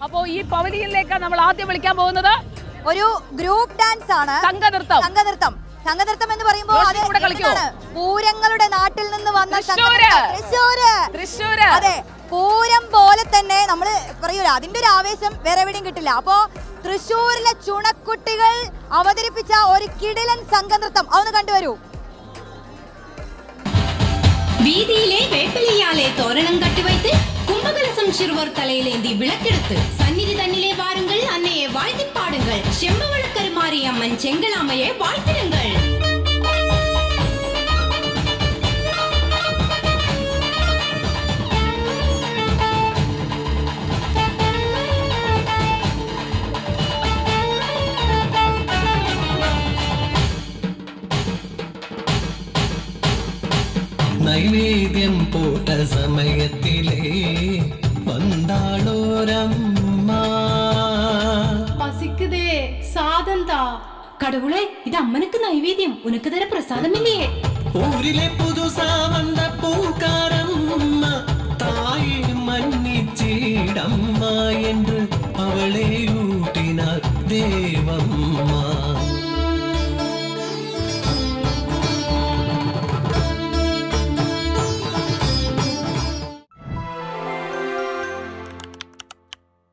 അപ്പോ ഈ പവലിയനിലേക്ക് നമ്മൾ ആദ്യം വിളിക്കാൻ പോകുന്നത് ഒരു ഗ്രൂപ്പ് ഡാൻസ് ആണ്. സംഘനൃത്തം എന്ന് പറയുമ്പോൾ പൂരങ്ങളുടെ നാട്ടിൽ നിന്ന് വന്ന തൃശ്ശൂര്. അതെ, പൂരം പോലെ തന്നെ നമ്മള് പറയൂല, അതിന്റെ ഒരു ആവേശം വേറെ എവിടെയും കിട്ടില്ല. അപ്പോ തൃശ്ശൂരിലെ ചുണക്കുട്ടികൾ അവതരിപ്പിച്ച ഒരു കിടിലൻ സംഘനൃത്തം അതൊന്ന് കണ്ടുവരൂ. வீதியிலே வேப்பிலையாலே தோரணம் கட்டி வைத்து கும்பகலசம் சிறுவர் தலையிலேந்தி விளக்கெடுத்து சந்நிதி தன்னிலே வாருங்கள், அன்னையே வாழ்த்தி பாடுங்கள், செம்பவளக்கருமாரி அம்மன் செங்கலாமையே வாழ்த்திடுங்கள். നൈവേദ്യം പോട്ട സമയത്തിലേ വந்தாളോരമ്മ. பசிக்குதே சாதந்தா. கடவுளே, இது அம்மனுக்கு நைவேத்தியம், உனக்கு தர பிரசாதம் இல்லையே. ഊരിലെ പുതുസാ വന്ന പൂക്കാരമ്മ തായെ മന്നിച്ചിടമ്മ.